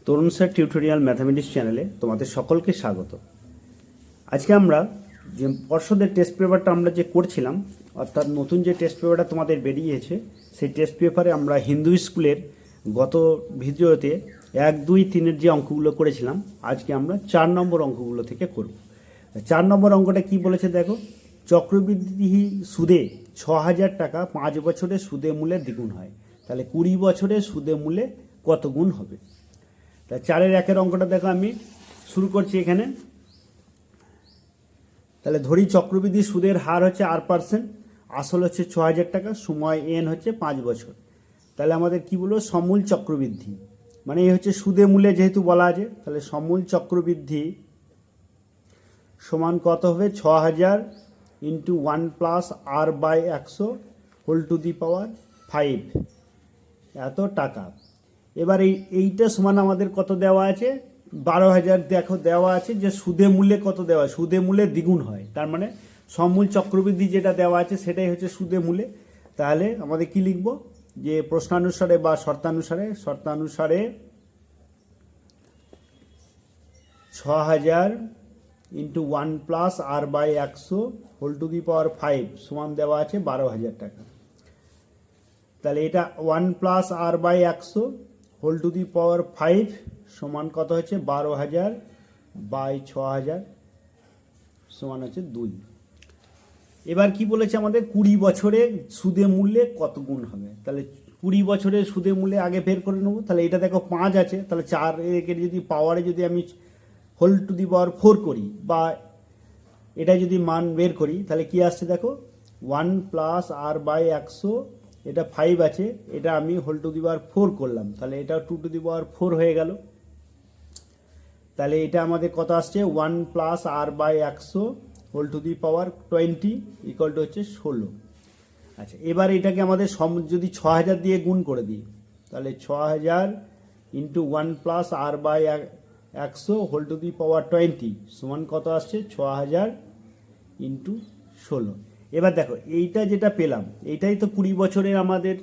তরুণ sir tutorial mathematics চ্যানেলে তোমাদের সকলকে স্বাগত। আজকে আমরা যে পর্ষদের টেস্ট পেপারটা আমরা যে করছিলাম, অর্থাৎ নতুন যে টেস্ট পেপারটা তোমাদের বেরিয়েছে, সেই টেস্ট পেপারে আমরা হিন্দু স্কুলের গত ভিডিওতে 1, 2, 3 যে অঙ্কগুলো করেছিলাম, আজকে আমরা 4 নম্বর অঙ্কগুলো থেকে করব। 4 নম্বর অঙ্কটা কি বলেছে দেখো, চক্রবৃদ্ধি সুদে 6,000 টাকা 5 বছরে সুদে মূলে দ্বিগুণ হয়, তাহলে 20 বছরে সুদে মূলে কত গুণ হবে? তা 4-এর 1-এর অঙ্কটা দেখো, আমি শুরু করছি এখানে। তাহলে ধরি চক্রবৃদ্ধি সুদের হার হচ্ছে R%, আসল হচ্ছে 6,000 টাকা, সময় n হচ্ছে 5 বছর। তাহলে আমাদের কি বলবো, সমূল চক্রবৃদ্ধি, মানে এই হচ্ছে সুদে মূলে যেহেতু বলা আছে, তাহলে সমূল চক্রবৃদ্ধি সমান কত হবে? 6,000 into 1 plus R/100 whole to the power 5 এত টাকা। এবার এইটা সমান আমাদের কত দেওয়া আছে? 12,000 দেখো দেওয়া আছে, যে সুদে মূল্যে কত দেওয়া, সুদে মূল্যে দ্বিগুণ হয়, তার মানে সমূল চক্রবৃদ্ধি যেটা দেওয়া আছে সেটাই হচ্ছে সুদে মূল্যে। তাহলে আমাদের কি লিখব, যে প্রশ্নানুসারে বা শর্তানুসারে 6,000 into 1 plus R/100 whole to the power 5 সমান দেওয়া আছে 12,000 টাকা। তাহলে এটা 1 plus R/100 whole to the power 5 সমান কত হচ্ছে? 12,000 বাই 6,000 সমান হচ্ছে 2। এবার কি বলেছে আমাদের, 20 বছরে সুদে মূল্যে কত গুণ হবে? তাহলে 20 বছরের সুদে মূল্যে আগে বের করে নেবো। তাহলে এটা দেখো 5 আছে, তাহলে 4 এর যদি পাওয়ারে যদি আমি হোল টু দি পাওয়ার 4 করি, বা এটা যদি মান বের করি, তাহলে কি আসছে দেখো, 1 প্লাস R/100, এটা 5 আছে, এটা আমি হোল টু দি পাওয়ার 4 করলাম, তাহলে এটা 2 টু দি পাওয়ার 4 হয়ে গেল। তাহলে এটা আমাদের কত আসছে? 1 plus R/100 whole to the power 20 equal to হচ্ছে 16। আচ্ছা, এবার এটাকে আমাদের যদি 6,000 দিয়ে গুণ করে দিই, তাহলে 6,000 into 1 plus R/100 whole to the power 20 সমান কত আসছে? 6,000 ইন্টু 16। এবার দেখো এইটা যেটা পেলাম, এইটাই তো 20 বছরের আমাদের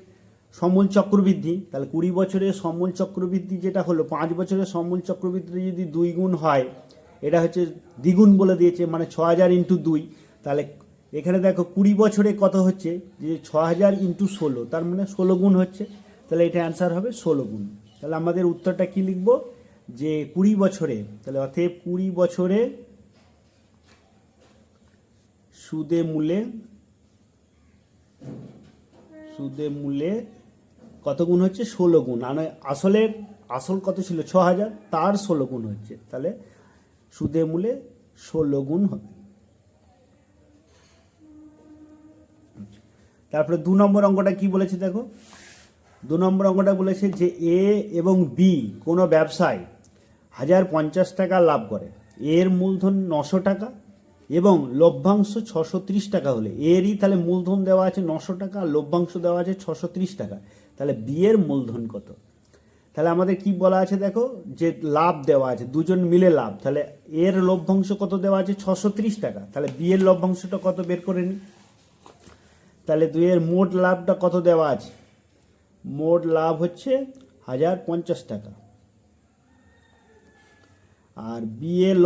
সমূল চক্রবৃদ্ধি। তাহলে 20 বছরের সমূল চক্রবৃদ্ধি যেটা হলো, 5 বছরের সমূল চক্রবৃদ্ধি যদি 2 গুণ হয়, এটা হচ্ছে দ্বিগুণ বলে দিয়েছে, মানে 6,000 ইন্টু 2। তাহলে এখানে দেখো 20 বছরে কত হচ্ছে, যে 6,000 ইন্টু 16, তার মানে 16 গুণ হচ্ছে। তাহলে এটা অ্যান্সার হবে 16 গুণ। তাহলে আমাদের উত্তরটা কি লিখব, যে 20 বছরে, তাহলে অতএব 20 বছরে সুদে মূলে কত গুণ হচ্ছে? 16 গুণ। আর আসল কত ছিল? 6,000, তার 16 গুণ হচ্ছে, তাহলে সুদে মূলে 16 গুণ হবে। তারপরে 2 নম্বর অঙ্কটা কি বলেছে দেখো, 2 নম্বর অঙ্কটা বলেছে যে এ এবং বি কোনো ব্যবসায় 1,050 টাকা লাভ করে, এর মূলধন 900 টাকা এবং লভ্যাংশ 630 টাকা হলে, এরই তাহলে মূলধন দেওয়া আছে 900 টাকা, লভ্যাংশ দেওয়া আছে 630 টাকা, তাহলে বি এর মূলধন কত? তাহলে আমাদের কি বলা আছে দেখো, যে লাভ দেওয়া আছে, দুজন মিলে লাভ, তাহলে এর লভ্যাংশ কত দেওয়া আছে? 630 টাকা, তাহলে বি এর লভ্যাংশটা কত বের করে নি। তাহলে 2 এর মোট লাভটা কত দেওয়া আছে? মোট লাভ হচ্ছে 1,050 টাকা, আর বি এর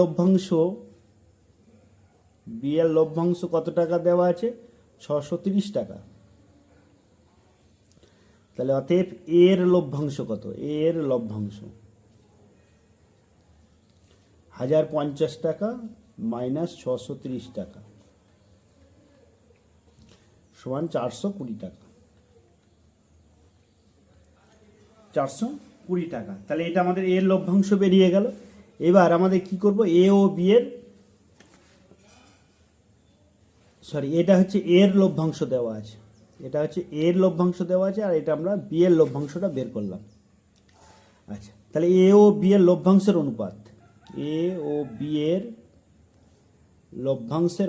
লভ্যাংশ কত টাকা দেওয়া আছে? 630 টাকা। তাহলে অতএব এর লভ্যাংশ কত? এর লভ্যাংশ 1,050 টাকা মাইনাস 630 টাকা সমান 420 টাকা। 420 টাকা। তাহলে এটা আমাদের এর লভ্যাংশ বেরিয়ে গেল। এবার আমাদের কি করব, এ ও বি এর, এটা হচ্ছে এর লভ্যাংশ দেওয়া আছে, এটা হচ্ছে এর লভ্যাংশ দেওয়া আছে, আর এটা আমরা বি এর লভ্যাংশটা বের করলাম। আচ্ছা, তাহলে এ ও বি এর লভ্যাংশের অনুপাত, এ ও বি এর লভ্যাংশের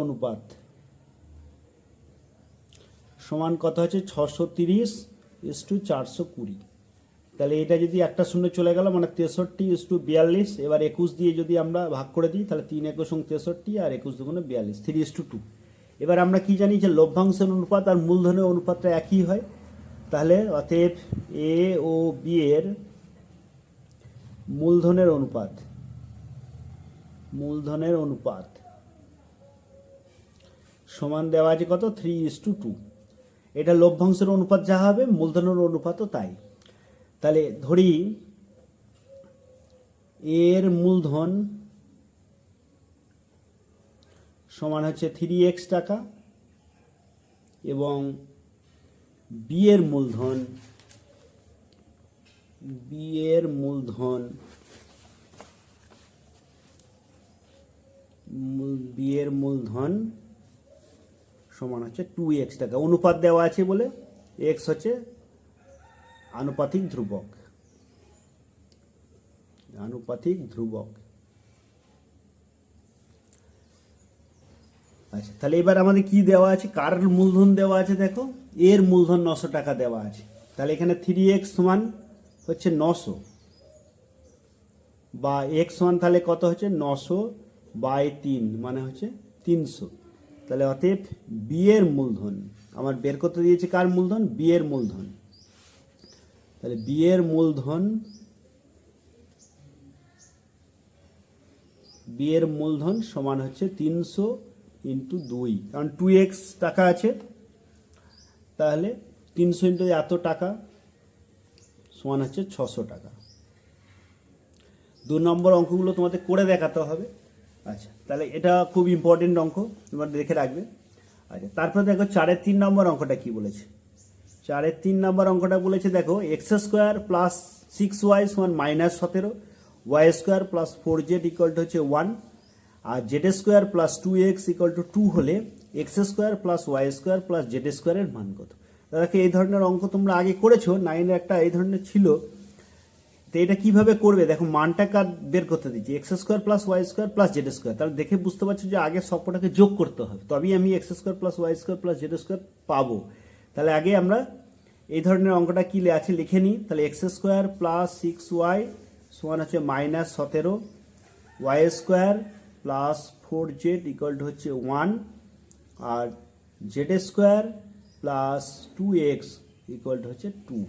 অনুপাত সমান কত হচ্ছে? 630:420। তাহলে এটা যদি একটা শূন্য চলে গেল, মানে 63:42। এবার 21 দিয়ে যদি আমরা ভাগ করে দিই, তাহলে 3 × 1 = 63 আর 21 × 2 = 42, 3:2। এবার আমরা কি জানি, যে লভ্যাংশের অনুপাত আর মূলধনের অনুপাতটা একই হয়, তাহলে অতএব এ ও বি এর মূলধনের অনুপাত সমান দেওয়া আছে কত, 3:2। এটা লভ্যাংশের অনুপাত যা হবে মূলধনের অনুপাতও তাই। তাহলে ধরি এর মূলধন সমান হচ্ছে 3x টাকা এবং বি এর মূলধন সমান হচ্ছে 2x টাকা। অনুপাত দেওয়া আছে বলে x হচ্ছে আনুপাতিক ধ্রুবক। আচ্ছা, তাহলে এবার আমাদের কি দেওয়া আছে, কার মূলধন দেওয়া আছে, দেখো এর মূলধন 900 টাকা দেওয়া আছে। তাহলে এখানে 3x সমান হচ্ছে 900 বা x সমান তাহলে কত হচ্ছে 900/3 মানে হচ্ছে 300। তাহলে অতএব বি এর মূলধন আমার বের করতে দিয়েছে, কার মূলধন, বি এর মূলধন। তাহলে বি এর মূলধন সমান হচ্ছে 300 × 2, কারণ 2x টাকা আছে, তাহলে 300 × এত টাকা সমান হচ্ছে 600 টাকা। 2 নম্বর অঙ্কগুলো তোমাদের করে দেখাতে হবে। আচ্ছা, তাহলে এটা খুব ইম্পর্টেন্ট অঙ্ক, তোমরা দেখে রাখবে। আচ্ছা, তারপরে দেখো 4-এর 3 নম্বর অঙ্কটা কি বলেছে। 4-এর 3 নম্বর অঙ্কটা বলেছে দেখো x² + 6y সমান -17, y² + 4z হচ্ছে 1, আর z² + 2x 2 হলে x² + y² + z² এর মান কত। দেখো এই ধরনের অঙ্ক তোমরা আগে করেছো, 9-এ একটা এই ধরনের ছিল। তো এটা কিভাবে করবে, দেখো মানটা কার বের করতে দিচ্ছি, x² + y² + z²। তাহলে দেখে বুঝতে পারছো যে আগে সবকটাকে যোগ করতে হবে, তবেই আমি x² + y² + z² পাবো। তাহলে আগে আমরা এই ধরনের অঙ্কটা কি আছে লিখে নিই। তাহলে x² + 6y সমান হচ্ছে -17, y² + 4z হচ্ছে 1, আর z² + 2x হচ্ছে 2।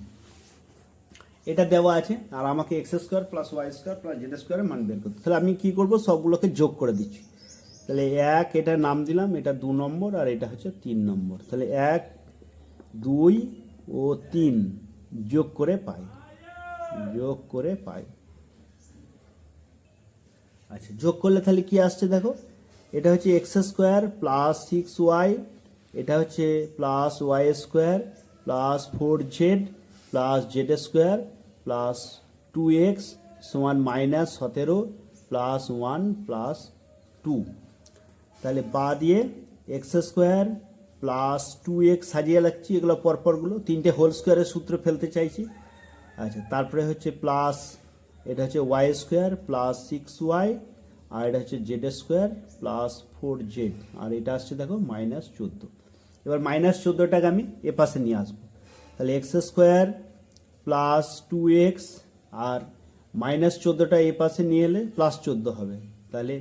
এটা দেওয়া আছে, আর আমাকে x² + y² + z² এর মান বের করতে। তাহলে আমি কি করব, সবগুলোকে যোগ করে দিচ্ছি। তাহলে 1 এটা নাম দিলাম, এটা 2 নম্বর, আর এটা হচ্ছে 3 নম্বর। তাহলে 1, 2 ও 3 যোগ করে পাই। আচ্ছা, যোগ করলে তাহলে কি আসছে দেখো, এটা হচ্ছে x² + 6y, এটা হচ্ছে +y² + 4z + z² + 2x সমান -17 + 1 + 2। তাহলে বা দিয়ে x² + 2x সাজিয়ে লাগছি, এগুলো পরপরগুলো 3টে হোল স্কোয়ারের সূত্র ফেলতে চাইছি। আচ্ছা, তারপরে হচ্ছে প্লাস, এটা হচ্ছে y² + 6y, আর এটা হচ্ছে z² + 4z, আর এটা আসছে দেখো -14। এবার -14টাকে আমি এ পাশে নিয়ে আসবো। তাহলে x² + 2x আর -14টা এ পাশে নিয়ে এলে +14 হবে। তাহলে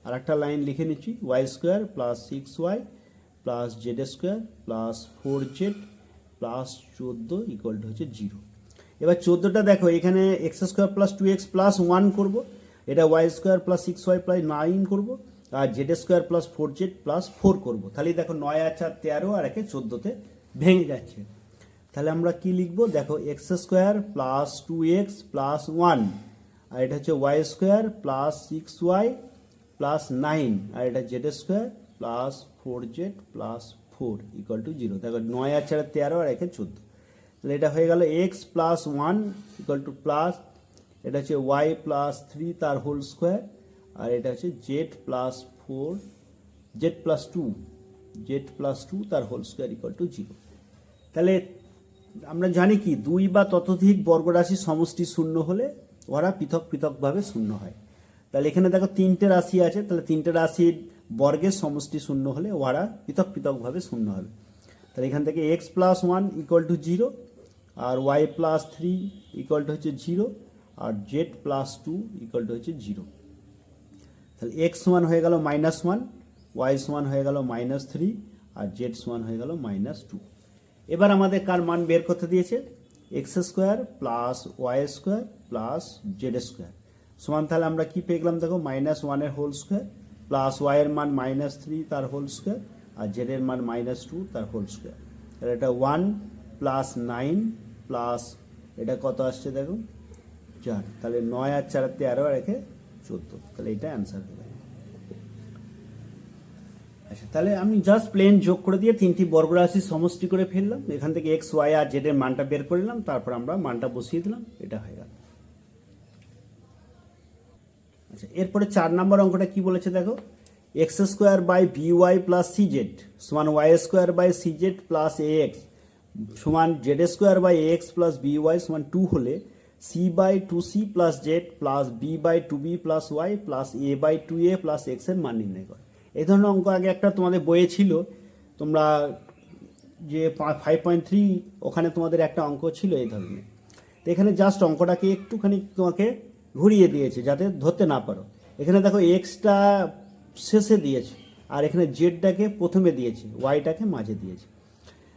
আর একটা লাইন লিখে নিচ্ছি, y² + 6y + z² + 4z + 14 হচ্ছে 0। এবার 14টা দেখো, এখানে x² + 2x + 1 করব, এটা y² + 6y + 9 করব, আর z² + 4z + 4 করব। তাহলে দেখো 9 আর 4 13, আর একে 14তে ভেঙে যাচ্ছে। তাহলে আমরা কি লিখবো, দেখো x² + 2x + 1, আর এটা হচ্ছে y² + 6y + 9, আর এটা z² + 4z + 4 0। দেখো 9 আর 4 13, আর একে 14। তাহলে এটা হয়ে গেল x + 1 প্লাস, এটা হচ্ছে y + 3 তার হোল স্কোয়ার, আর এটা হচ্ছে z + 2 তার হোল স্কোয়ার 0। তাহলে আমরা জানি কি, 2 বা ততোধিক বর্গরাশির সমষ্টি শূন্য হলে ওরা পৃথক পৃথকভাবে শূন্য হয়। তাহলে এখানে দেখো 3টে রাশি আছে, তাহলে 3টে রাশির বর্গের সমষ্টি শূন্য হলে ওরা পৃথক পৃথকভাবে শূন্য হবে। তাহলে এখান থেকে x + 1 = 0, আর y + 3 হচ্ছে 0, আর z + 2 হচ্ছে 0। তাহলে x সমান হয়ে গেল -1, y সমান হয়ে গেল -3, আর z সমান হয়ে গেল -2। এবার আমাদের কার মান বের করতে দিয়েছে, x square plus y square plus z square সমান, তাহলে আমরা কি পেয়ে গেলাম দেখো, -1 হোল স্কোয়ার প্লাস ওয়াই এর মান -3 তার হোল স্কোয়ার আর জেড এর মান -2 তার হোল স্কোয়ার। তাহলে এটা 1 প্লাস 9 প্লাস এটা কত আসছে দেখো 4, তাহলে 9 আর 4 13 আর 1 14, তাহলে এটা অ্যান্সার হবে। আচ্ছা, তাহলে আমি জাস্ট প্লেন যোগ করে দিয়ে তিনটি বর্গরাশি সমষ্টি করে ফেললাম, এখান থেকে এক্স ওয়াই আর জেড এর মানটা বের করে নিলাম, তারপর আমরা মানটা বসিয়ে দিলাম, এটা হয়ে গেল। আচ্ছা, এরপরে 4 নম্বর অঙ্কটা কি বলেছে দেখো, x square by b y plus c z সমান y square by c z plus a x সমান z square by a x plus b y সমান 2 হলে c by 2c plus z plus b by 2b plus y plus a by 2a plus x এর মান নির্ণয় করে। এই ধরনের অঙ্ক আগে একটা তোমাদের বইয়ে ছিল, তোমরা যে 5.3 ওখানে তোমাদের একটা অঙ্ক ছিল এই ধরনের। তো এখানে জাস্ট অঙ্কটাকে একটুখানি তোমাকে ঘুরিয়ে দিয়েছে যাতে ধরতে না পারো। এখানে দেখো এক্সটা শেষে দিয়েছে আর এখানে জেডটাকে প্রথমে দিয়েছে, ওয়াইটাকে মাঝে দিয়েছে।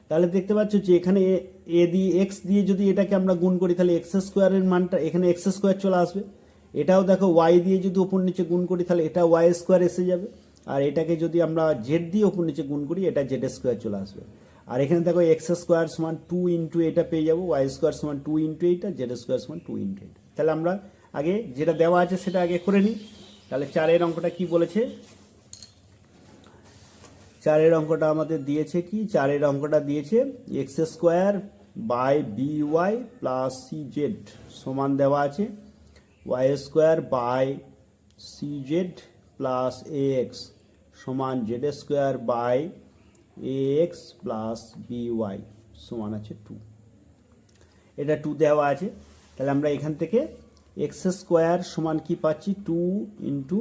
তাহলে দেখতে পাচ্ছ যে এখানে এ দিয়ে এক্স দিয়ে যদি এটাকে আমরা গুণ করি তাহলে এক্স স্কোয়ারের মানটা এখানে এক্স স্কোয়ার চলে আসবে। এটাও দেখো ওয়াই দিয়ে যদি ওপর নিচে গুণ করি তাহলে এটা ওয়াই স্কোয়ার এসে যাবে, আর এটাকে যদি আমরা জেড দিয়ে ওপর নিচে গুণ করি এটা জেড স্কোয়ার চলে আসবে। আর এখানে দেখো এক্স স্কোয়ার সমান 2 ইন্টু এটা পেয়ে যাবো, ওয়াই স্কোয়ার সমান 2 ইন্টু এইটা, জেড স্কোয়ার সমান 2 ইন্টু এইটা। তাহলে আমরা আগে যেটা দেওয়া আছে সেটা আগে করে নিই। তাহলে 4 অঙ্কটা কি বলেছে, 4 অঙ্কটা আমাদের দিয়েছে কি, 4 অঙ্কটা দিয়েছে x square by b y plus c z সমান দেওয়া আছে y square by c z plus a x সমান z square by a x plus b y সমান আছে 2। এটা 2 দেওয়া আছে, তাহলে আমরা এখান থেকে এক্স স্কোয়ার সমান কি পাচ্ছি 2 into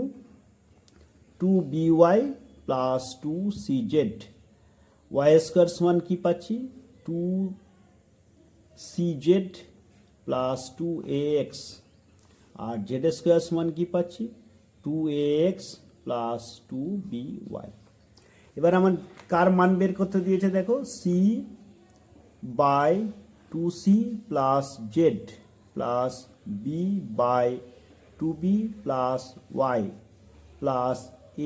2by plus 2cz, Y square সমান কি পাচ্ছি 2cz প্লাস 2ax, আর জেড স্কোয়ার সমান কি পাচ্ছি 2ax প্লাস 2by। এবার আমার কার মান বের করতে দিয়েছে দেখো, c by 2c plus z plus b by 2b plus y plus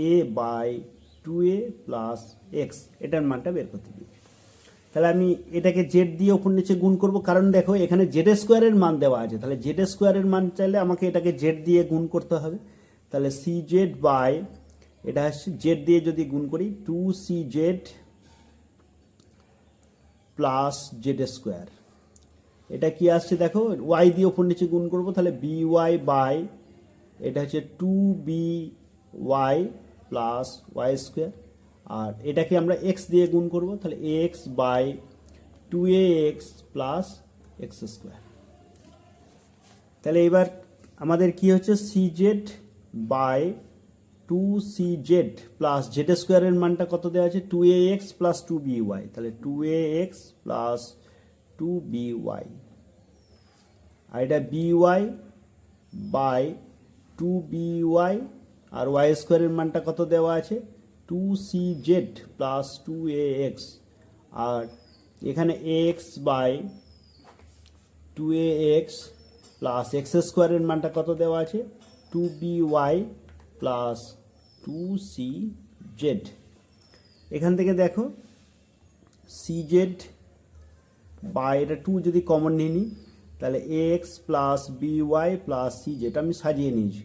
a by 2a plus x, এটার মানটা বের করতে দিয়েছে। তাহলে আমি এটাকে জেড দিয়ে ওপর নিচে গুণ করব, কারণ দেখো এখানে জেড স্কোয়ারের মান দেওয়া আছে, তাহলে জেড স্কোয়ারের মান চাইলে আমাকে এটাকে জেড দিয়ে গুণ করতে হবে। তাহলে সি জেড বাই এটা হচ্ছে জেড দিয়ে যদি গুণ করি 2cz প্লাস জেড স্কোয়ার, এটা কি আসছে দেখো ওয়াই দিয়ে ওপর নিচে গুণ করব, তাহলে বি ওয়াই বাই এটা হচ্ছে 2by প্লাস ওয়াই স্কোয়ার, আর এটাকে আমরা এক্স দিয়ে গুণ করব, তাহলে x by 2ax plus x square. তাহলে এবার আমাদের কি হচ্ছে cz by 2cz plus Z স্কোয়ারের মানটা কত দেওয়া আছে 2ax প্লাস 2by, তাহলে 2ax প্লাস 2by, আর এটা by by 2by, R Y স্কোয়ারের মানটা কত দেওয়া আছে 2cz প্লাস 2ax, আর এখানে ax by 2ax plus x স্কোয়ারের মানটা কত দেওয়া আছে 2by প্লাস 2cz। এখান থেকে দেখো cz বাই এটা 2 যদি কমন নিয়ে নিই তাহলে ax plus by plus cz, আমি সাজিয়ে নিয়েছি।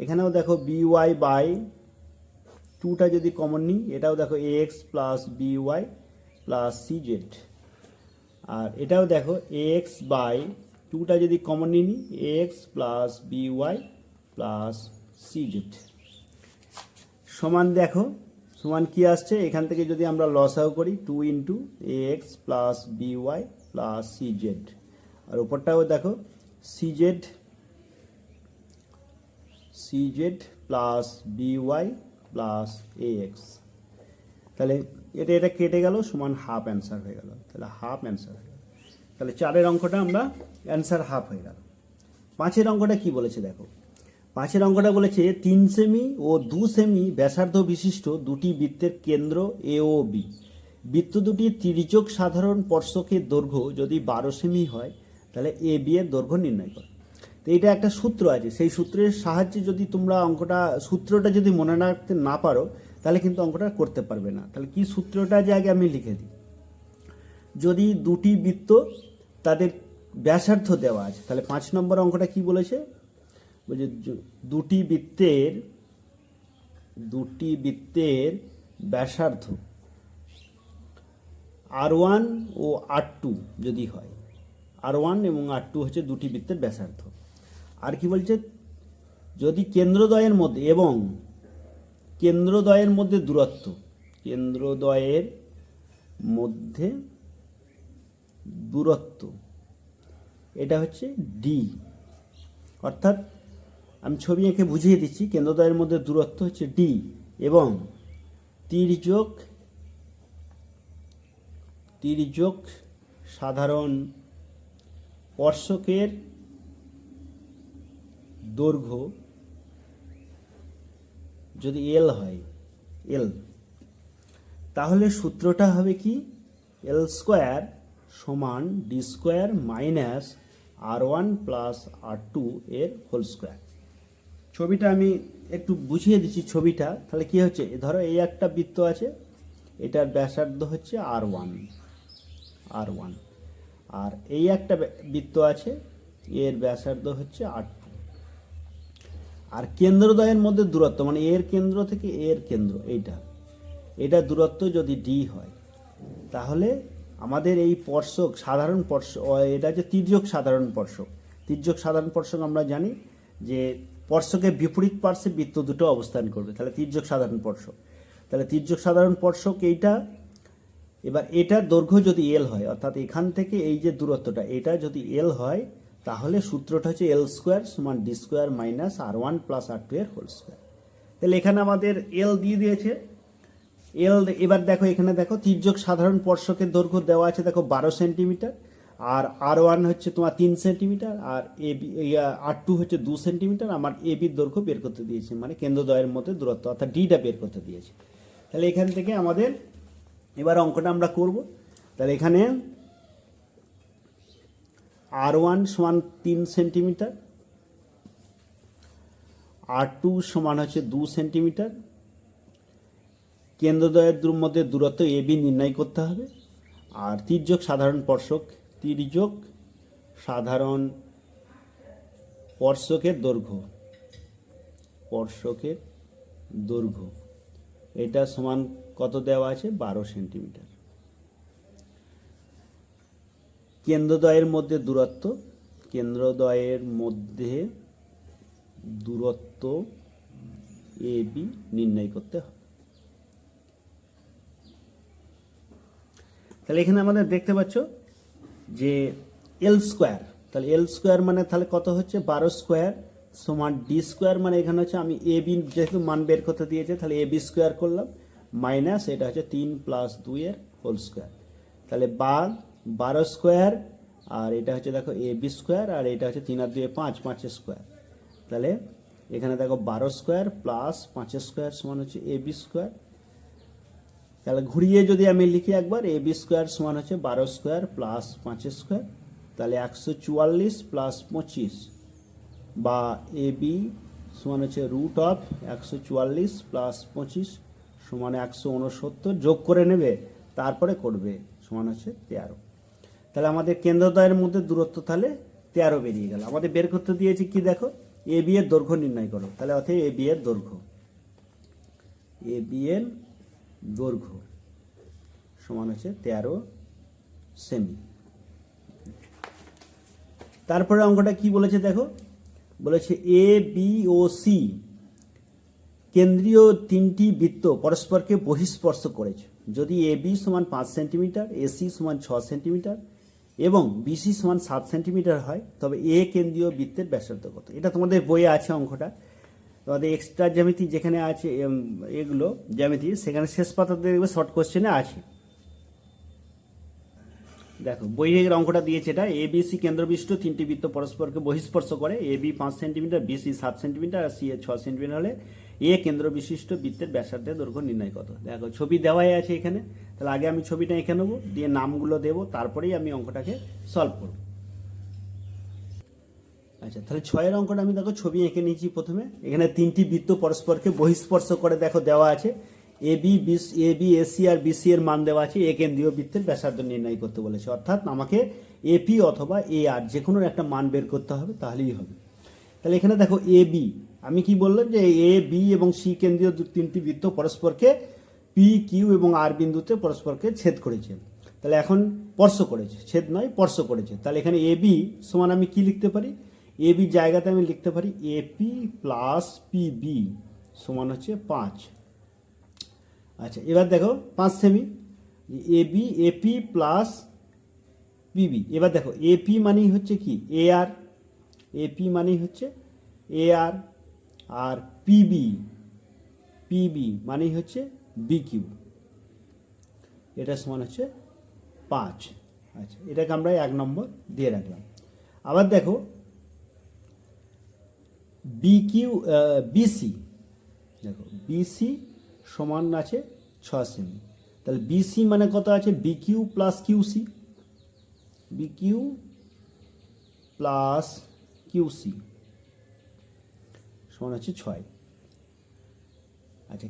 এখানেও দেখো by বাই 2টা যদি কমন নিই এটাও দেখো ax plus by plus cz, আর এটাও দেখো ax বাই 2টা যদি কমন নিই ax plus by plus cz সমান দেখো সমান কি আসছে, এখান থেকে যদি আমরা লসাও করি 2 into ax plus by plus cz, আর উপরটাও দেখো cz plus by plus ax, তাহলে এটা কেটে গেল সমান হাফ অ্যান্সার হয়ে গেল, তাহলে হাফ অ্যান্সার হয়ে গেল। তাহলে 4 অঙ্কটা আমরা অ্যান্সার হাফ হয়ে গেল। 5 অঙ্কটা কি বলেছে দেখো, 5 অঙ্কটা বলেছে 3 সেমি ও 2 সেমি ব্যাসার্ধ বিশিষ্ট দুটি বৃত্তের কেন্দ্র এ ও বি বৃত্ত দুটির তির্যক সাধারণ স্পর্শকের দৈর্ঘ্য যদি 12 সেমি হয় তাহলে এ বি এর দৈর্ঘ্য নির্ণয় করো। তো এটা একটা সূত্র আছে, সেই সূত্রের সাহায্যে যদি তোমরা অঙ্কটা সূত্রটা যদি মনে রাখতে না পারো তাহলে কিন্তু অঙ্কটা করতে পারবে না। তাহলে কি সূত্রটা যে আগে আমি লিখে দিই। যদি দুটি বৃত্ত তাদের ব্যাসার্ধ দেওয়া আছে তাহলে 5 নম্বর অঙ্কটা কি বলেছে, বলছে দুটি বৃত্তের ব্যাসার্ধ R1 ও R2 যদি হয়, R1 এবং R2 হচ্ছে দুটি বৃত্তের ব্যাসার্ধ। আর কি বলছে, যদি কেন্দ্রদ্বয়ের মধ্যে দূরত্ব এটা হচ্ছে ডি, অর্থাৎ আমি ছবি এঁকে বুঝিয়ে দিচ্ছি, কেন্দ্রদ্বয়ের মধ্যে দূরত্ব হচ্ছে ডি এবং তির্যক সাধারণ স্পর্শকের দৈর্ঘ্য যদি এল হয়, তাহলে সূত্রটা হবে কি, এল স্কোয়ার সমান D square minus R1 plus R2 এর হোল স্কোয়ার। ছবিটা আমি একটু বুঝিয়ে দিচ্ছি ছবিটা, তাহলে কি হচ্ছে, ধরো এই একটা বৃত্ত আছে, এটার ব্যাসার্ধ হচ্ছে R1, আর এই একটা বৃত্ত আছে, এর ব্যাসার্ধ হচ্ছে R2। আর কেন্দ্রদ্বয়ের মধ্যে দূরত্ব মানে এর কেন্দ্র থেকে এর কেন্দ্র এটা দূরত্ব যদি ডি হয়, তাহলে আমাদের এই সাধারণ স্পর্শক এটা যে তির্যক সাধারণ স্পর্শক আমরা জানি যে স্পর্শকের বিপরীত পার্শ্বে বৃত্ত দুটো অবস্থান করবে, তাহলে তির্যক সাধারণ স্পর্শক এইটা। এবার এটার দৈর্ঘ্য যদি এল হয়, অর্থাৎ এখান থেকে এই যে দূরত্বটা এটা যদি এল হয়, তাহলে সূত্রটা হচ্ছে এল স্কোয়ার সমান D square minus R1 plus R2 এর হোল স্কোয়ার। তাহলে এখানে আমাদের এল দিয়ে দিয়েছে। এবার দেখো এখানে দেখো তির্যক সাধারণ স্পর্শকের দৈর্ঘ্য দেওয়া আছে দেখো 12 সেন্টিমিটার, আর R1 হচ্ছে তোমার 3 সেন্টিমিটার, আর R2 হচ্ছে 2 সেন্টিমিটার। আমার বির দৈর্ঘ্য বের করতে দিয়েছে, মানে কেন্দ্রদ্বয়ের মধ্যে দূরত্ব অর্থাৎ ডিটা বের করতে দিয়েছে। তাহলে এখান থেকে আমাদের এবার অঙ্কটা আমরা করব। তাহলে এখানে R1 সমান 3 সেন্টিমিটার, R2 সমান হচ্ছে 2 সেন্টিমিটার, কেন্দ্রদ্বয়ের মধ্যে দূরত্ব এবি নির্ণয় করতে হবে। আর তির্যক সাধারণ স্পর্শকের দৈর্ঘ্য এটা সমান কত দেওয়া আছে, 12 সেন্টিমিটার। কেন্দ্রদ্বয়ের মধ্যে দূরত্ব এবি নির্ণয় করতে হবে। তাহলে এখানে আমাদের দেখতে পাচ্ছ যে এল স্কোয়ার, তাহলে এল স্কোয়ার মানে তাহলে কত হচ্ছে, 12 স্কোয়ার সমান ডি স্কোয়ার, মানে এখানে হচ্ছে আমি এবি যেহেতু মান বের করতে দিয়েছে তাহলে এবি স্কোয়ার করলাম, মাইনাস এটা হচ্ছে 3 প্লাস 2 এর হোল স্কোয়ার। তাহলে 12 স্কোয়ার, আর এটা হচ্ছে দেখো এবি স্কোয়ার, আর এটা হচ্ছে 3 আর 2 5, 5 স্কোয়ার। তাহলে এখানে দেখো 12 স্কোয়ার প্লাস 5 স্কোয়ার সমান হচ্ছে এবি স্কোয়ার। তাহলে ঘুরিয়ে যদি আমি লিখি একবার, এবি স্কোয়ার সমান হচ্ছে 12 স্কোয়ার প্লাস 5 স্কোয়ার, তাহলে 144 প্লাস 25, বা এবি সমান হচ্ছে রুট অফ 144 প্লাস 25 সমান 169, যোগ করে নেবে তারপরে করবে, সমান হচ্ছে 13। তাহলে আমাদের কেন্দ্রদ্বয়ের মধ্যে দূরত্ব তাহলে 13 বেরিয়ে গেল। আমাদের বের করতে দিয়েছি কি দেখো, এবি এর দৈর্ঘ্য নির্ণয় করো। তাহলে অতএব এবি এর দৈর্ঘ্য সমান হচ্ছে 13 সেমি। তারপরে অঙ্কটা কি বলেছে দেখো, বলেছে এ বি ও সি কেন্দ্রীয় 3টি বৃত্ত পরস্পরকে বহিঃস্পর্শ করেছে যদি এ বি সমান 5 সেন্টিমিটার, এসি সমান 6 সেন্টিমিটার এবং বিসি সমান 7 সেন্টিমিটার হয়, তবে এ কেন্দ্রীয় বৃত্তের ব্যাসার্ধ কত। এটা তোমাদের বইয়ে আছে অঙ্কটা, তোমাদের এক্সট্রা জ্যামিতি যেখানে আছে এগুলো জ্যামিতি, সেখানে শেষ পাতাতে দেখবে শর্ট কোশ্চেনে আছে। দেখো বৈহিকের অঙ্কটা দিয়েছে এটা, এ বি সি কেন্দ্রবিষ্ট তিনটি বৃত্ত পরস্পরকে বহিঃস্পর্শ করে, A B 5 centimetre, B C 7 centimetre আর সি এ 6 সেন্টিমিটার হলে এ কেন্দ্র বিশিষ্ট বৃত্তের ব্যাসার্ধের দৈর্ঘ্য নির্ণয় কত। দেখো ছবি দেওয়াই আছে এখানে, তাহলে আগে আমি ছবিটা এঁকে নেবো, দিয়ে নামগুলো দেবো, তারপরেই আমি অঙ্কটাকে সলভ করব। আচ্ছা তাহলে 6 অঙ্কটা আমি দেখো ছবি এঁকে নিয়েছি প্রথমে। এখানে তিনটি বৃত্ত পরস্পরকে বহিঃস্পর্শ করে দেখো দেওয়া আছে, A B AC R BC এর মান দেওয়া আছে, এ কেন্দ্রীয় বৃত্তের ব্যাসার্ধ নির্ণয় করতে বলেছে, অর্থাৎ আমাকে এপি অথবা এ আর যে কোনো একটা মান বের করতে হবে, তাহলেই হবে। তাহলে এখানে দেখো এ বি, আমি কি বললাম যে এ বি এবং সি কেন্দ্রীয় তিনটি বৃত্ত পরস্পরকে পি কিউ এবং আর বিন্দুতে পরস্পরকে ছেদ করেছে। তাহলে এখন স্পর্শ করেছে, ছেদ নয় স্পর্শ করেছে। তাহলে এখানে এ বি সমান আমি কি লিখতে পারি, এ বি জায়গাতে আমি লিখতে পারি এপি প্লাস পিবি সমান হচ্ছে 5। আচ্ছা এবার দেখো 5 সেমি, এপি প্লাস পিবি। এবার দেখো এপি মানেই হচ্ছে কি এ আর, এপি মানেই হচ্ছে এ আর পিবি মানেই হচ্ছে বি কিউ, এটা সমান হচ্ছে 5। আচ্ছা এটাকে আমরা 1 নম্বর দিয়ে রাখলাম। আবার দেখো বিসি, দেখো বিসি সমান আছে 6 সেমি। তাহলে বিসি মানে কত আছে, bq plus QC, bq plus QC সমান হচ্ছে 6। আচ্ছা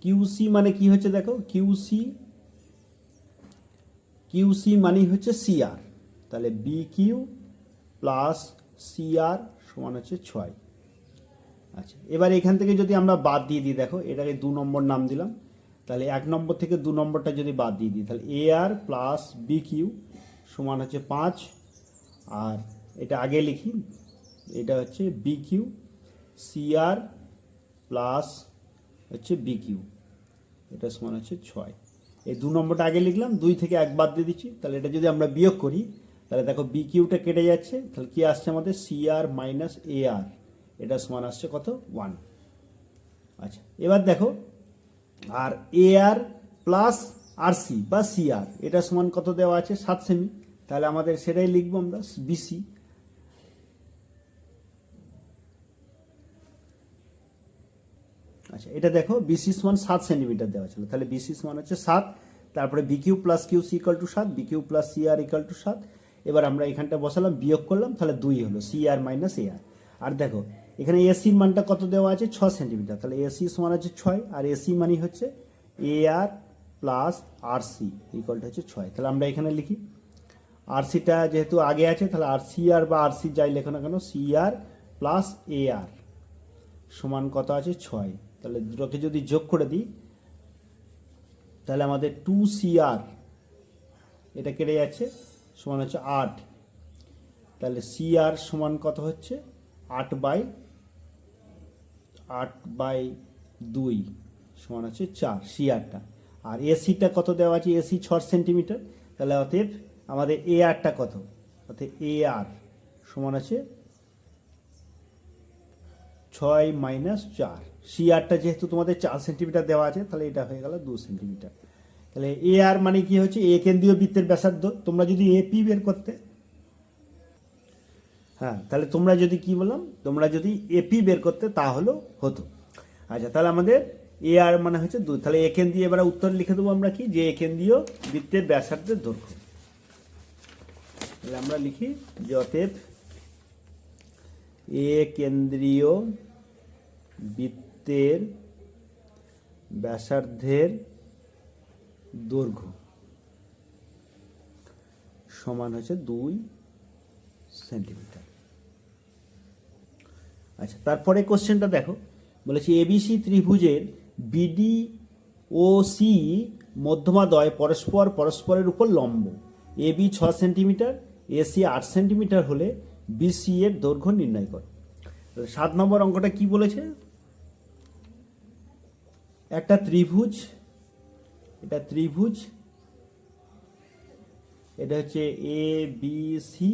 কিউসি মানে কি হচ্ছে, দেখো কিউসি মানেই হচ্ছে সিআর, তাহলে বি কিউ প্লাস সিআর সমান হচ্ছে 6। আচ্ছা এবার এখান থেকে যদি আমরা বাদ দিয়ে দিই, দেখো এটাকে 2 নম্বর নাম দিলাম, তাহলে 1 নম্বর থেকে 2 নম্বরটা যদি বাদ দিয়ে দিই, তাহলে এ আর প্লাস বি কিউ সমান হচ্ছে 5। আর এটা আগে লিখি, এটা হচ্ছে বি কিউ সিআর প্লাস হচ্ছে বি কিউ, এটা সমান হচ্ছে 6। এই 2 নম্বরটা আগে লিখলাম, 2 থেকে 1 বাদ দিয়ে দিচ্ছি, তাহলে এটা যদি আমরা বিয়োগ করি, তাহলে দেখো বি কিউটা কেটে যাচ্ছে, তাহলে কি আসছে আমাদের সিআর মাইনাস এ আর, এটা সমান আসছে কত 1। আচ্ছা এবার দেখো আর এ আর প্লাস আর সি বা সিআর এটা সমান কত দেওয়া আছে 7 সেমি, তাহলে আমাদের সেটাই লিখবো আমরা বিসি। আচ্ছা এটা দেখো বিসি সমান 7 সেন্টিমিটার দেওয়া ছিল, তাহলে বিসি সমান হচ্ছে 7, তারপরে bq plus QC equal to 7, bq plus CR equal to 7। এবার আমরা এখানটা বসালাম, বিয়োগ করলাম, তাহলে 2 হলো সিআর মাইনাস এ আর। আর দেখো এখানে এসির মানটা কত দেওয়া আছে 6 সেন্টিমিটার, তাহলে এসি সমান হচ্ছে 6, আর এসি মানে হচ্ছে A R plus R C equal to হচ্ছে 6। তাহলে আমরা এখানে লিখি আর সিটা যেহেতু আগে আছে, তাহলে আর সি আর বা আর সি যাই লেখো না কেন, সি আর প্লাস এ আর সমান কত আছে 6। তাহলে দুটোকে যদি যোগ করে দিই, তাহলে আমাদের 2CR এটা কেটে যাচ্ছে, সমান হচ্ছে 8। তাহলে CR সমান কত হচ্ছে 8/2 সমান হচ্ছে 4 CRটা। আর এসিটা কত দেওয়া আছে, এসি 6 সেন্টিমিটার, তাহলে অতএব আমাদের ARটা কত, অতএব AR সমান আছে 6 মাইনাস 4। সিআরটা যেহেতু তোমাদের 4 সেন্টিমিটার দেওয়া আছে, তাহলে এটা হয়ে গেল 2 সেন্টিমিটার। তাহলে এ আর মানে কি হচ্ছে এ কেন্দ্রীয় বৃত্তের ব্যাসার্ধ। তোমরা যদি এপি বের করতে, হ্যাঁ তাহলে তোমরা যদি কি বললাম, তোমরা যদি এপি বের করতে তাহলেও হতো। আচ্ছা তাহলে আমাদের এ আর মানে হচ্ছে 2, তাহলে এ কেন্দ্রীয় এবার উত্তর লিখে দেবো আমরা কি, যে এ কেন্দ্রীয় বৃত্তের ব্যাসার্ধের দৈর্ঘ্য। তাহলে আমরা লিখি যে অতএব এ কেন্দ্রীয় বৃত্তের ব্যাসার্ধের দৈর্ঘ্য সমান হচ্ছে 2 সেন্টিমিটার। আচ্ছা তারপরে কোশ্চেনটা দেখো, বলেছে এবিসি ত্রিভুজের বিডি ও সি মধ্যমাদ্বয় পরস্পরের উপর লম্ব, এবি 6 সেন্টিমিটার, এসি 8 সেন্টিমিটার হলে বিসি এর দৈর্ঘ্য নির্ণয় করো। 7 নম্বর অঙ্কটা কি বলেছে, একটা ত্রিভুজ, এটা হচ্ছে এ বি সি,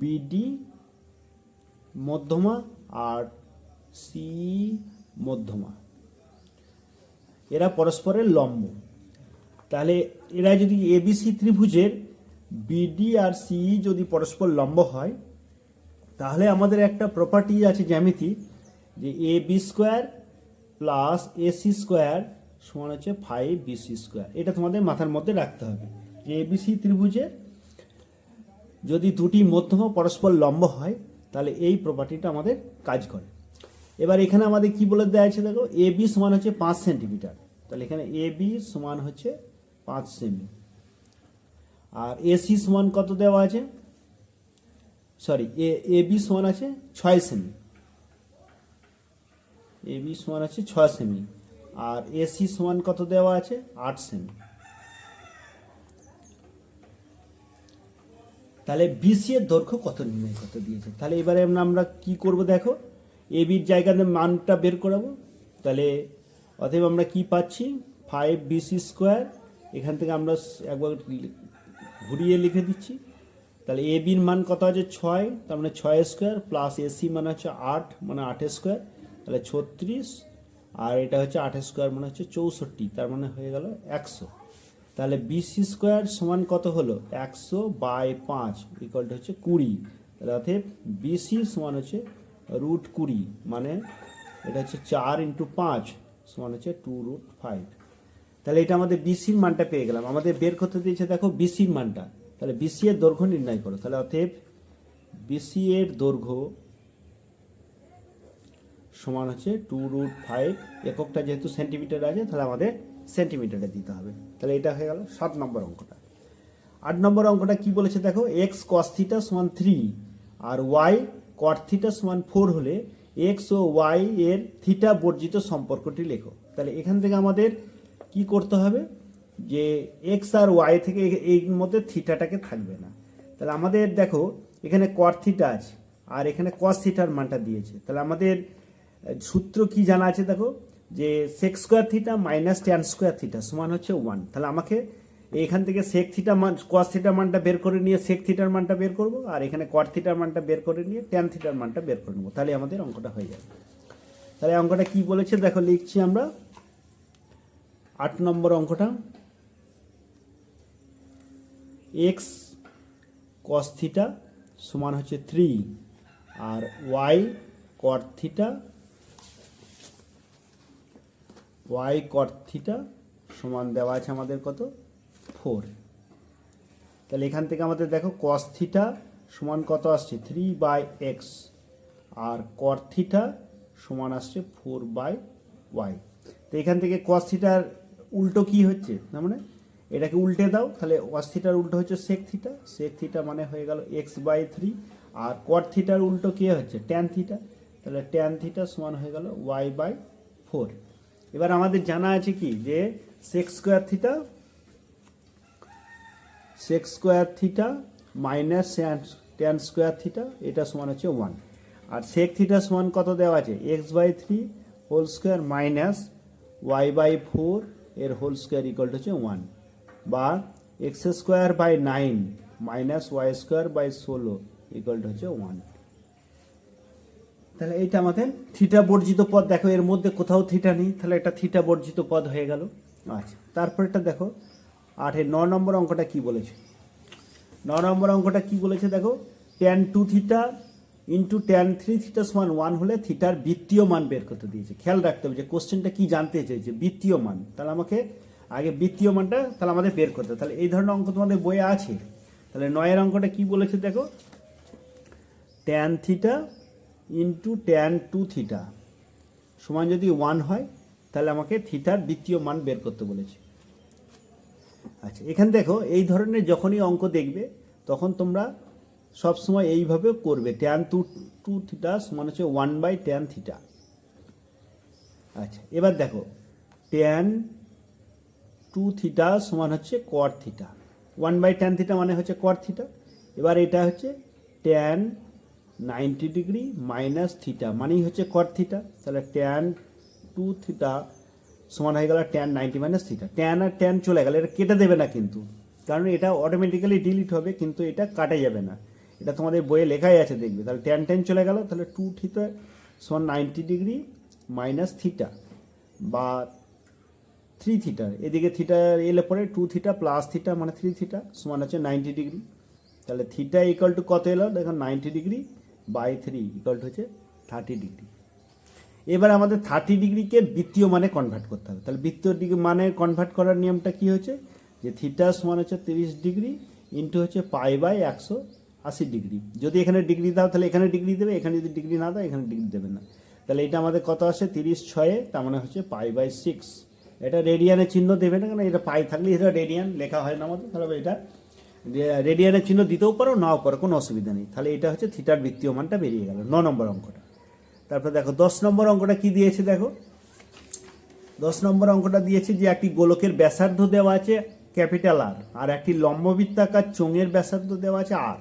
বিডি মধ্যমা আর সি মধ্যমা, এরা পরস্পরের লম্ব। তাহলে এরা যদি এবিসি ত্রিভুজের বিডি আর সিই যদি পরস্পর লম্ব হয়, তাহলে আমাদের একটা প্রপার্টি আছে জ্যামিতি, যে A B square plus AC square সমান হচ্ছে 5bc স্কোয়ার। এটা তোমাদের মাথার মধ্যে রাখতে হবে যে এবিসি ত্রিভুজের যদি দুটি মধ্যম পরস্পর লম্ব হয়, তাহলে এই প্রপার্টিটা আমাদের কাজ করে। এবার এখানে আমাদের কি বলে দেওয়া আছে দেখো, এ বি সমান হচ্ছে 5 সেন্টিমিটার, তাহলে এখানে এ বি সমান হচ্ছে 5 সেমি, আর এসি সমান কত দেওয়া আছে, সরি এ বি সমান আছে 6 সেমি, এ বি সমান আছে 6 সেমি, আর এসি সমান কত দেওয়া আছে 8 সেমি। তাহলে বিসি এর দৈর্ঘ্য কত নির্ণয় করতে দিয়েছে। তাহলে এবারে আমরা কি করব দেখো, এ বির জায়গাতে মানটা বের করাবো। তাহলে অতএব আমরা কি পাচ্ছি, 5bc স্কোয়ার, এখান থেকে আমরা একবার ঘুরিয়ে লিখে দিচ্ছি। তাহলে এ বির মান কত আছে 6, তার মানে 6 স্কোয়ার, প্লাস এসি মানে হচ্ছে 8, মানে 8 স্কোয়ার, তাহলে 36, আর এটা হচ্ছে 8 স্কোয়ার মানে হচ্ছে 64, তার মানে হয়ে গেল 100। তাহলে বিসি স্কোয়ার সমান কত হলো, 100/5 ইকুয়াল টু হচ্ছে 20। তাহলে অতএব বিসি সমান হচ্ছে √20, মানে এটা হচ্ছে 4 × 5 সমান হচ্ছে 2√5। তাহলে এটা আমাদের বিসির মানটা পেয়ে গেলাম। আমাদের বের করতে দিয়েছে দেখো বিসির মানটা, তাহলে বিসি এর দৈর্ঘ্য নির্ণয় করো। তাহলে অতএব বিসি এর দৈর্ঘ্য সমান হচ্ছে 2√5, এককটা যেহেতু সেন্টিমিটার আছে তাহলে আমাদের সেন্টিমিটারে দিতে হবে। তাহলে এটা হয়ে গেল 7 নম্বর অঙ্কটা। 8 নম্বর অঙ্কটা কি বলেছে দেখো, এক্স কস থিটা সমান 3 আর ওয়াই কট থিটা সমান 4 হলে এক্স ও ওয়াই এর থিটা বর্জিত সম্পর্কটি লেখো। তাহলে এখান থেকে আমাদের কি করতে হবে, যে এক্স আর ওয়াই থেকে এর মধ্যে থিটাটাকে থাকবে না। তাহলে আমাদের দেখো এখানে কট থিটা আছে আর এখানে কস থিটার মানটা দিয়েছে। তাহলে আমাদের সূত্র কি জানা আছে দেখো, যে sec square theta minus tan square theta সমান হচ্ছে 1। তাহলে আমাকে এখান থেকে সেক থিটা মান কস থিটার মানটা বের করে নিয়ে সেক থিটার মানটা বের করব, আর এখানে কট থিটার মানটা বের করে নিয়ে ট্যান থিটার মানটা বের করে নেবো। তাহলে আমাদের অঙ্কটা হয়ে যাবে। তাহলে অঙ্কটা কি বলেছে দেখো, লিখছি আমরা 8 নম্বর অঙ্কটা, এক্স কস থিটা সমান হচ্ছে 3 আর ওয়াই কট থিটা সমান দেওয়া আছে আমাদের কত, 4। তাহলে এখান থেকে আমাদের দেখো কস থিটা সমান কত আসছে 3/x, আর কট থিটা সমান আসছে 4/y। তো এখান থেকে কস থিটার উল্টো কি হচ্ছে, না মানে এটাকে উল্টে দাও, তাহলে কস থিটার উল্টো হচ্ছে সেক থিটা মানে হয়ে গেল x/3, আর কট থিটার উল্টো কি হচ্ছে ট্যান থিটা, তাহলে ট্যান থিটা সমান হয়ে গেল y/4। এবার আমাদের জানা আছে কি, যে sec square theta minus tan square theta এটা সমান হচ্ছে 1, আর সেক থিটা সমান কত দেওয়া আছে x/3 whole square minus y/4 এর হোল স্কোয়ার ইকুয়াল টু হচ্ছে 1, বা x²/9 minus y²/16 equal to হচ্ছে 1। তাহলে এইটা আমাদের থিটা বর্জিত পদ, দেখো এর মধ্যে কোথাও থিটা নেই, তাহলে এটা থিটা বর্জিত পদ হয়ে গেল। আচ্ছা, তারপর এটা দেখো 9 নম্বর অঙ্কটা কি বলেছে। 9 নম্বর অঙ্কটা কি বলেছে দেখো, tan 2 theta into tan 3 theta সমান 1 হলে থিটার বৃত্তীয় মান বের করতে দিয়েছে। খেয়াল রাখতে হবে যে কোশ্চেনটা কি জানতে চেয়েছে, বৃত্তীয় মান। তাহলে আমাকে আগে বৃত্তীয় মানটা তাহলে আমাদের বের করতে হবে। তাহলে এই ধরনের অঙ্ক তোমাদের বইয়ে আছে। তাহলে 9 অঙ্কটা কি বলেছে দেখো, tan theta into tan 2 theta সমান যদি 1 হয়, তাহলে আমাকে থিটার বৃত্তীয় মান বের করতে বলেছে। আচ্ছা, এখানে দেখো এই ধরনের যখনই অঙ্ক দেখবে তখন তোমরা সবসময় এইভাবে করবে, tan 2 থিটা সমান হচ্ছে 1/tan থিটা। আচ্ছা, এবার দেখো tan 2 থিটা সমান হচ্ছে cot থিটা, 1/tan থিটা মানে হচ্ছে cot থিটা। এবার এটা হচ্ছে tan 90 ডিগ্রি মাইনাস থিটা মানেই হচ্ছে cot থিটা। তাহলে tan 2 থিটা সমান হয়ে গেল tan 90 মাইনাস থিটা। tan আর tan চলে গেল, এটা কেটে দেবে না কিন্তু, কারণ এটা অটোমেটিক্যালি ডিলিট হবে, কিন্তু এটা কাটা যাবে না, এটা তোমাদের বইয়ে লেখাই আছে দেখবে। তাহলে tan চলে গেল, তাহলে 2 থিটা সমান 90 ডিগ্রি মাইনাস থিটা, বা 3 থিটা, এদিকে থিটা এলে পরে 2 থিটা প্লাস থিটা মানে 3 থিটা সমান হচ্ছে 90 ডিগ্রি। তাহলে থিটা ইকুয়াল টু কত এলো দেখো 90 ডিগ্রি বাই 3 ইকুয়াল টু হচ্ছে 30 ডিগ্রি। এবার আমাদের 30 ডিগ্রিকে বৃত্তীয় মানে কনভার্ট করতে হবে। তাহলে বৃত্তীয় ডিগ্রি মানে কনভার্ট করার নিয়মটা কি হচ্ছে যে থিটা সমান হচ্ছে 30 ডিগ্রি ইন্টু হচ্ছে পাই বাই 180 ডিগ্রি। যদি এখানে ডিগ্রি দাও তাহলে এখানে ডিগ্রি দেবে, এখানে যদি ডিগ্রি না দাও এখানে ডিগ্রি দেবে না। তাহলে এটা আমাদের কত আসে 30/6, তার মানে হচ্ছে পাই বাই 6। এটা রেডিয়ানের চিহ্ন দেবে না, কারণ এটা পাই থাকলে এটা রেডিয়ান লেখা হয় না আমাদের, তাহলে এটা রেডিয়ানের চিহ্ন দিতেও পারো নাও পারো, কোনো অসুবিধা নেই। তাহলে এটা হচ্ছে থিটার বৃত্তীয় মানটা বেরিয়ে গেল 9 নম্বর অঙ্কটা। তারপর দেখো 10 নম্বর অঙ্কটা কি দিয়েছে দেখো। 10 নম্বর অঙ্কটা দিয়েছে যে একটি গোলকের ব্যাসার্ধ দেওয়া আছে ক্যাপিটাল আর, আর একটি লম্ববৃত্তাকার চোঙের ব্যাসার্ধ দেওয়া আছে আর,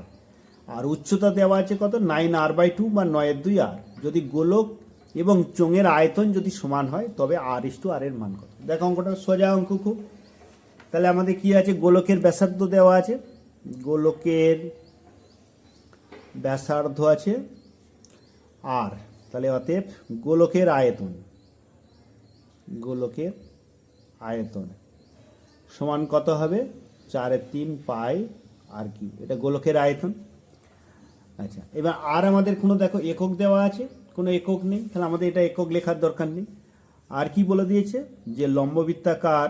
আর উচ্চতা দেওয়া আছে কত 9r/2 বা 9/2 আর। যদি গোলক এবং চোঙের আয়তন যদি সমান হয় তবে r/r এর মান কত। দেখো অঙ্কটা সোজা অঙ্ক খুব। তাহলে আমাদের কি আছে, গোলকের ব্যাসার্ধ দেওয়া আছে, গোলকের ব্যাসার্ধ আছে আর, তাহলে অতএব গোলকের আয়তন, গোলকের আয়তন সমান কত হবে 4/3 পাই আর কিউ, এটা গোলকের আয়তন। আচ্ছা, এবার আর আমাদের কোনো দেখো একক দেওয়া আছে, কোনো একক নেই, তাহলে আমাদের এটা একক লেখার দরকার নেই। আর কি বলে দিয়েছে যে লম্ববৃত্তাকার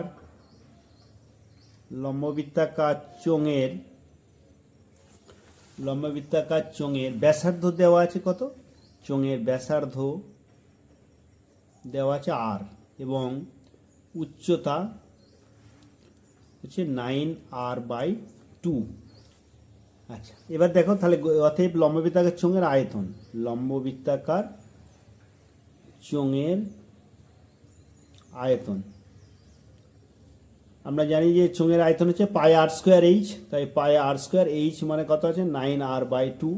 চোঙের ব্যাসার্ধ দেওয়া আছে কত, চোঙের ব্যাসার্ধ দেওয়া আছে আর, এবং উচ্চতা হচ্ছে 9r/2। আচ্ছা, এবার দেখো তাহলে অতএব লম্ববৃত্তাকার চোঙের আয়তন, লম্ববৃত্তাকার চোঙের আয়তন আমরা জানি যে চোঙের আয়তন হচ্ছে পাই r²h, তাই পাই r²h মানে কত আছে 9r/2।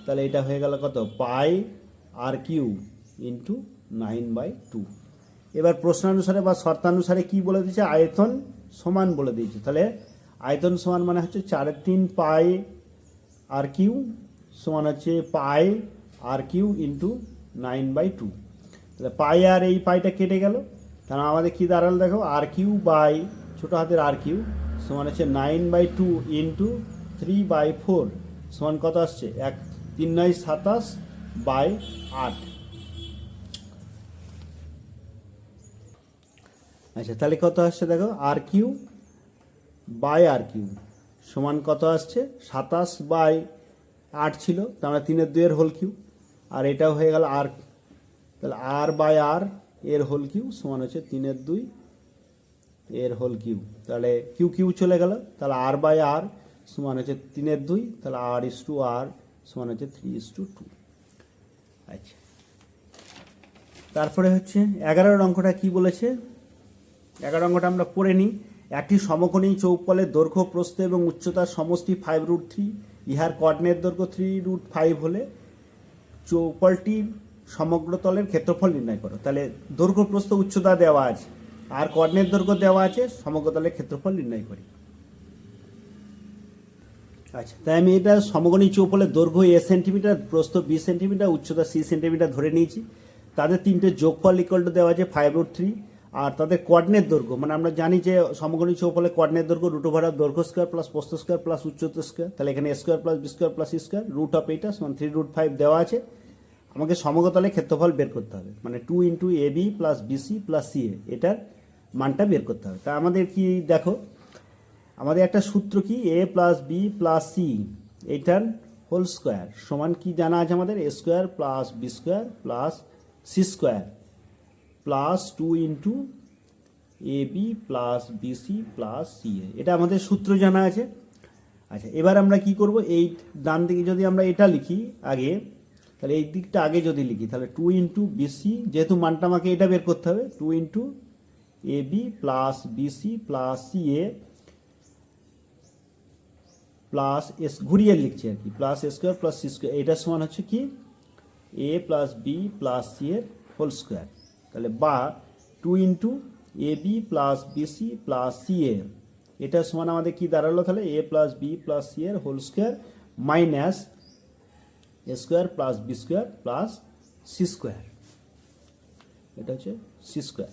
তাহলে এটা হয়ে গেল কত পাই r³ ইন্টু 9/2। এবার প্রশ্নানুসারে বা শর্তানুসারে কি বলে দিয়েছে, আয়তন সমান বলে দিয়েছে। তাহলে আয়তন সমান মানে হচ্ছে 4/3 পাই r³ সমান হচ্ছে পাই r³ ইন্টু 9/2। তাহলে পাই আর এই পাইটা কেটে গেল, তাহলে আমাদের কি দাঁড়ালো দেখো r³ বাই ছোট হাতের r³ সমান হচ্ছে 9/2 ইন্টু 3/4 সমান কত আসছে 1/3/9=27/8। আচ্ছা, তাহলে কত আসছে দেখো r³ বাই r³ সমান কত আসছে 27/8 ছিল, তার মানে 3/2 হোল কিউ, আর এটাও হয়ে গেল আর, তাহলে r/r এর হোল কিউ সমান হচ্ছে 3/2 এর হোল কিউ। তাহলে কিউ কিউ চলে গেল, তাহলে r/r সমান হচ্ছে 3/2, তাহলে r/r সমান হচ্ছে 3:2। আচ্ছা, তারপরে হচ্ছে 11 অঙ্কটা কি বলেছে, 11 অঙ্কটা আমরা পড়ে নিই। একটি সমকোণী চৌকলের দৈর্ঘ্য প্রস্থ এবং উচ্চতার সমষ্টি 5√3, ইহার কোঅর্ডিনেট দৈর্ঘ্য 3√5 হলে চৌকলটির সমগ্র তলের ক্ষেত্রফল নির্ণয় করো। তাহলে দৈর্ঘ্য প্রস্থ উচ্চতা দেওয়া আছে আর কোঅর্ডিনেট দৈর্ঘ্য দেওয়া আছে, সমগ্র তলের ক্ষেত্রফল নির্ণয় করি। আচ্ছা, তাই আমি এটা সমকোণী চৌকলের দৈর্ঘ্য a সেন্টিমিটার, প্রস্থ b সেন্টিমিটার, উচ্চতা c সেন্টিমিটার ধরে নিয়েছি। তাদের তিনটে যোগফল ইকুয়াল টু দেওয়া আছে 5√3, আর তাদের কোঅর্ডিনেট দৈর্ঘ্য মানে আমরা জানি যে সমকোণী চৌকলের কোঅর্ডিনেট দৈর্ঘ্য √/, দৈর্ঘ্য স্কয়ার প্লাস প্রস্থ স্কয়ার প্লাস উচ্চতা স্কয়ার, তাহলে এখানে a square plus b square plus c square, root of এইটা সমান 3√5 দেওয়া আছে। আমাকে সমগ্রতলের ক্ষেত্রফল বের করতে হবে, মানে 2 into ab plus bc plus ca, এটার মানটা বের করতে হবে। তা আমাদের কি দেখো, আমাদের একটা সূত্র কি a plus b plus c এইটার হোল স্কোয়ার সমান কি জানা আছে আমাদের, a square plus b square plus c square plus 2 into ab plus bc plus ca, এটা আমাদের সূত্র জানা আছে। আচ্ছা, এবার আমরা কি করব, এই ডান দিকে যদি আমরা এটা লিখি আগে, তাহলে এই দিকটা আগে যদি লিখি তাহলে 2 ইন্টু বিসি, যেহেতু মানটা আমাকে এটা বের করতে হবে, 2 into ab plus BC plus CA plus এস, ঘুরিয়ে লিখছি আর কি, plus A square plus C square, এটা সমান হচ্ছে কি A plus B plus C এর হোল স্কোয়ার। তাহলে বা 2 into A B plus BC plus C A, এটা সমান আমাদের কি দাঁড়ালো তাহলে A plus B plus C এর whole square minus A square plus B square plus C square, এটা হচ্ছে সি স্কোয়ার।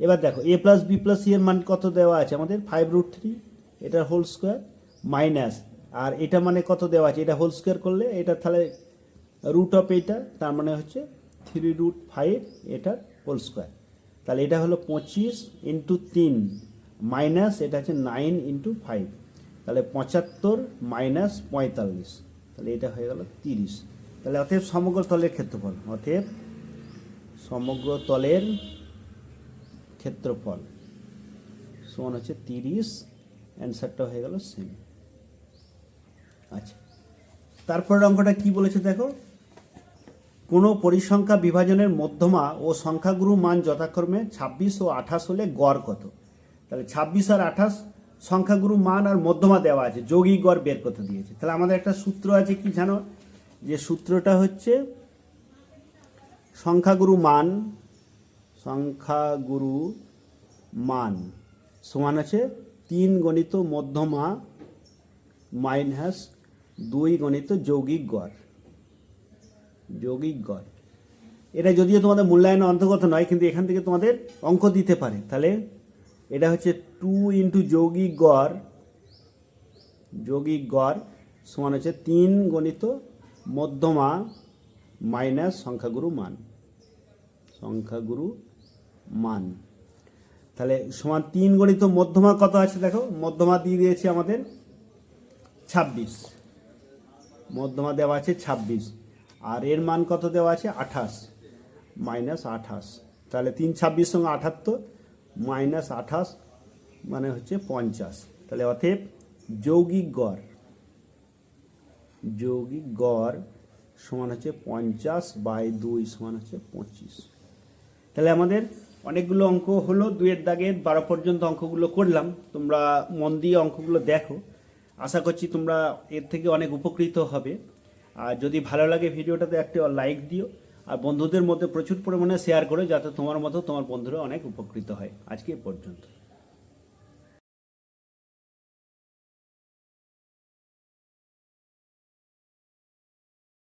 এবার দেখো A plus B plus C এর মান কত দেওয়া আছে আমাদের 5√3, এটার হোল স্কোয়ার মাইনাস, আর এটা মানে কত দেওয়া আছে, এটা হোল স্কোয়ার করলে এটা তাহলে রুট অফ এইটা, তার মানে হচ্ছে 3√5 এটার হোল স্কোয়ার। তাহলে এটা হলো 25 ইন্টু 3 মাইনাস এটা হচ্ছে 9 ইন্টু 5, তাহলে 75 মাইনাস 45, তাহলে এটা হয়ে গেল 30। তাহলে অতএব সমগ্র তলের ক্ষেত্রফল, অতএব সমগ্র তলের ক্ষেত্রফল সমান হচ্ছে 30, অ্যান্সারটা হয়ে গেল সেম। আচ্ছা, তারপরের অঙ্কটা কি বলেছে দেখো, কোনো পরিসংখ্যা বিভাজনের মধ্যমা ও সংখ্যাগুরু মান যথাক্রমে 26 ও 28 হলে গড় কত। তাহলে 26 আর 28 সংখ্যাগুরু মান আর মধ্যমা দেওয়া আছে, যৌগিক গড় বের করতে দিয়েছে। তাহলে আমাদের একটা সূত্র আছে, কি জানো, যে সূত্রটা হচ্ছে সংখ্যাগুরু মান সমান আছে 3 গণিত মধ্যমা মাইনাস 2 গণিত যৌগিক গড়। এটা যদিও তোমাদের মূল্যায়নের অন্তর্গত নয়, কিন্তু এখান থেকে তোমাদের অঙ্ক দিতে পারে। তাহলে এটা হচ্ছে 2 ইন্টু যৌগিক গড় সমান হচ্ছে 3 গণিত মধ্যমা মাইনাস সংখ্যাগুরু মান। তাহলে সমান 3 গণিত মধ্যমা কত আছে দেখো, মধ্যমা দিয়ে দিয়েছে আমাদের 26, মধ্যমা দেওয়া আছে 26, আর এর মান কত দেওয়া আছে 28 মাইনাস 28, তাহলে 3 26 সঙ্গে 78 মাইনাস 28 মানে হচ্ছে 50। তাহলে অতএব যৌগিক গড় সমান হচ্ছে 50/2 সমান হচ্ছে 25। তাহলে আমাদের অনেকগুলো অঙ্ক হলো, 2-এর দাগের 12 পর্যন্ত অঙ্কগুলো করলাম। তোমরা মন দিয়ে অঙ্কগুলো দেখো, আশা করছি তোমরা এর থেকে অনেক উপকৃত হবে। আর যদি ভালো লাগে ভিডিওটাতে একটা লাইক দিও, আর বন্ধুদের মধ্যে প্রচুর পরিমাণে শেয়ার করো, যাতে তোমার মতো তোমার বন্ধুরা অনেক উপকৃত হয়। আজকে এ পর্যন্ত।